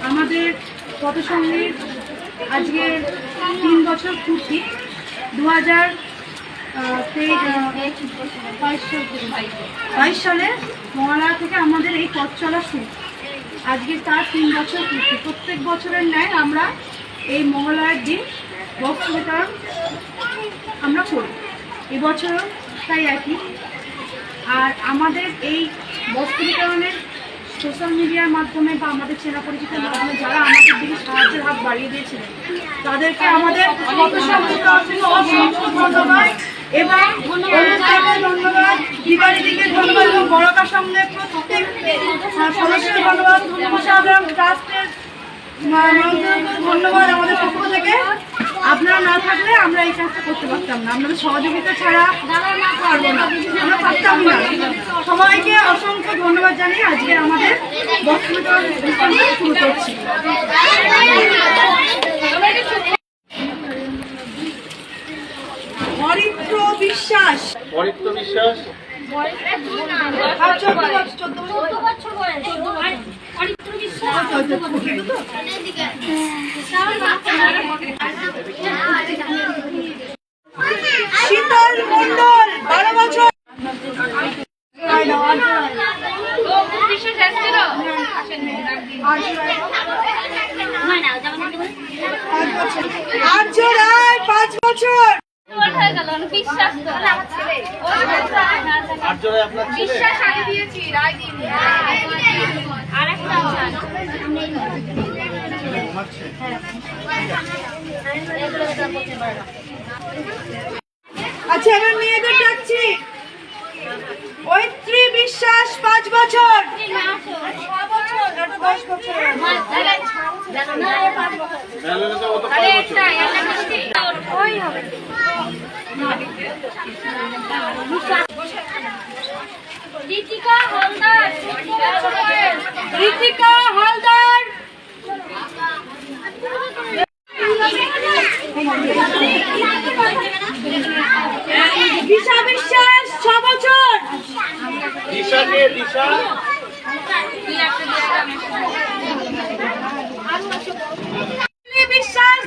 আমাদের পথসঙ্গীর আজকে 3 বছর পূর্তি 2022 সালে মহালয়া থেকে আমাদের এই পথ চলা শুরু। আজকে তার 3 বছর পূর্তি। প্রত্যেক বছরের ন্যায় আমরা এই মহালয়ার দিন বস্ত্র বিতরণ আমরা করি, এবছরও তাই একই। আর আমাদের এই বস্ত্র বিতরণের সোশ্যাল মিডিয়ার মাধ্যমে বা আমাদের চেনা পরিচিতের মাধ্যমে যারা আমাদের দিকে সাহায্যের হাত বাড়িয়ে দিয়েছিলেন তাদেরকে আমাদের ধন্যবাদ এবং ধন্যবাদ, দিবাড়িদিকে ধন্যবাদ এবং বড়কার সঙ্গে প্রত্যেক সদস্যের ধন্যবাদ, সাধারণ ট্রাস্টের ধন্যবাদ আমাদের পক্ষ থেকে। আপনারা না থাকলে আমরা এই কাজটা করতে পারতাম না, আপনাদের সহযোগিতা ছাড়া পারবো না, আমরা পারতাম না। সবাইকে অসংখ্য ধন্যবাদ জানিয়ে আজকে আমাদের বক্তব্য শুরু করছি। অরিত্র বিশ্বাস, অরিত্র বিশ্বাস, শীতল মন্ডল 12 বছর, আর্য রায় 5 বছর, আচ্ছা এবার মেয়েদের ডাকছি। ঐত্রী বিশ্বাস 5 বছর, 10 বছর, ঋতিকা হালদার, ঋতিকা হালদার, দিশা বিশ্বাস 6 বছর, বিশ্বাস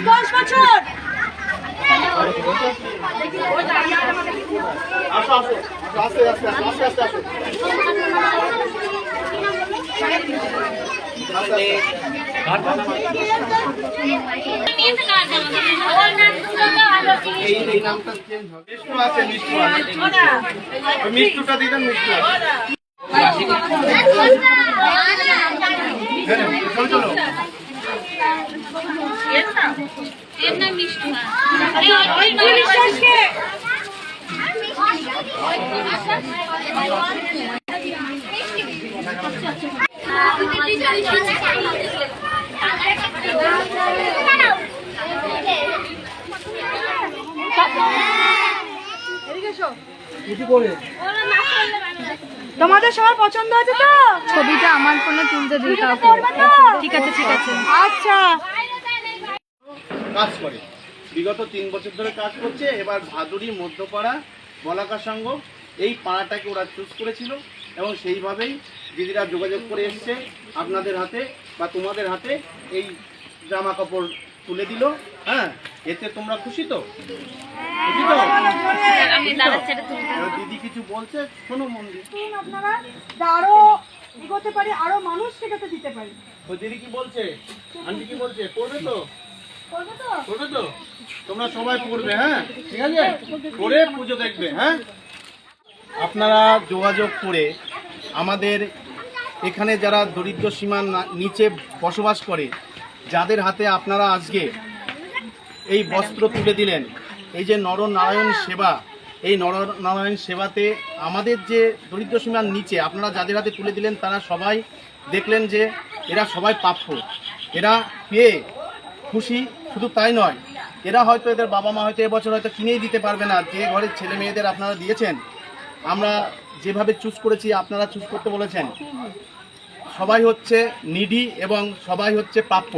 10 বছর, মিষ্টুটা দিবেন, মিষ্টু বিশ্বাসকে তোমাদের সবার পছন্দ আছে তো? ছবিটা আমার ফোনে তুলতে দিই কাউকে। ঠিক আছে ঠিক আছে। আচ্ছা, কাজ করে বিগত 3 বছর ধরে কাজ করছে। এবার ভাদুরী মধ্যপাড়া বলাকা সংঘ এই পাড়াটাকে ওরা চুজ করেছিল এবং সেইভাবেই দিদিরা যোগাযোগ করে এসছে আপনাদের হাতে বা তোমাদের হাতে এই জামা কাপড় তুলে দিল। হ্যাঁ, এতে তোমরা খুশি তো? খুশি তো? আমি দাঁড়াচ্ছি, এটা তুলতে। দিদি কিছু বলছে, শোনো মন দিয়ে। আপনারা আরো এগোতে পারি, আরো মানুষকে যাতে দিতে পারি। তো দিদি কি বলছে, আন্টি কি বলছে, করবে তো? করবে তো? তোমরা সবাই পড়বে, হ্যাঁ ঠিক আছে, করে পুজো দেখবে। হ্যাঁ, আপনারা যোগাযোগ করে আমাদের এখানে যারা দরিদ্র সীমার নিচে বসবাস করে, যাদের হাতে আপনারা আজকে এই বস্ত্র তুলে দিলেন, এই যে নরনারায়ণ সেবা, এই নরনারায়ণ সেবাতে আমাদের যে দরিদ্র সীমার নিচে আপনারা যাদের হাতে তুলে দিলেন, তারা সবাই দেখলেন যে এরা সবাই প্রাপ্য, এরা পেয়ে খুশি। শুধু তাই নয়, এরা হয়তো এদের বাবা মা হয়তো এবছর হয়তো কিনেই দিতে পারবে না, যে ঘরের ছেলে মেয়েদের আপনারা দিয়েছেন, আমরা যেভাবে চুজ করেছি আপনারা চুজ করতে বলেছেন, সবাই হচ্ছে নিডি এবং সবাই হচ্ছে প্রাপ্য।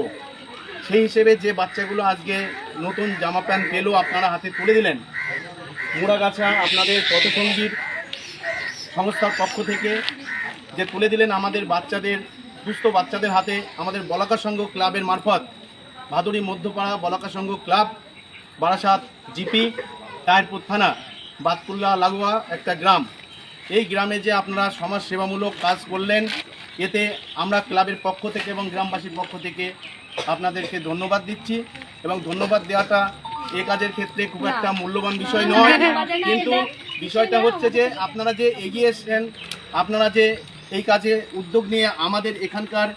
সেই হিসেবে যে বাচ্চাগুলো আজকে নতুন জামা প্যান্ট পেলো আপনারা হাতে তুলে দিলেন, মুড়াগাছা আপনাদের পথসঙ্গীর সংস্থার পক্ষ থেকে যে তুলে দিলেন আমাদের বাচ্চাদের, সুস্থ বাচ্চাদের হাতে, আমাদের বলাকা সংঘ ক্লাবের মারফত, ভাদুড়ি মধ্যপাড়া বলাকা সংঘ ক্লাব, বারাসাত জিপি, তাহিরপুর থানা, বাতকুল্লা লাগোয়া একটা গ্রাম, এই গ্রামে যে আপনারা সমাজ সেবামূলক কাজ করলেন, এতে আমরা ক্লাবের পক্ষ থেকে এবং গ্রামবাসীর পক্ষ থেকে আপনাদেরকে ধন্যবাদ দিচ্ছি। এবং ধন্যবাদ দেওয়াটা এ কাজের ক্ষেত্রে খুব একটা মূল্যবান বিষয় নয়, কিন্তু বিষয়টা হচ্ছে যে আপনারা যে এগিয়ে এসেছেন, আপনারা যে এই কাজে উদ্যোগ নিয়ে আমাদের এখানকার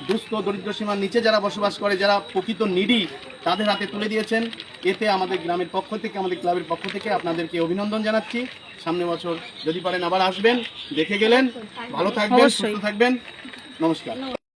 দুস্থ দরিদ্র সীমার নিচে যারা বসবাস করে, যারা প্রকৃত নিডি, তাদের হাতে তুলে দিয়েছেন, এতে আমাদের গ্রামের পক্ষ থেকে, আমাদের ক্লাবের পক্ষ থেকে আপনাদেরকে অভিনন্দন জানাচ্ছি। সামনে বছর যদি পারেন আবার আসবেন, দেখে গেলেন, ভালো থাকবেন, সুস্থ থাকবেন, নমস্কার।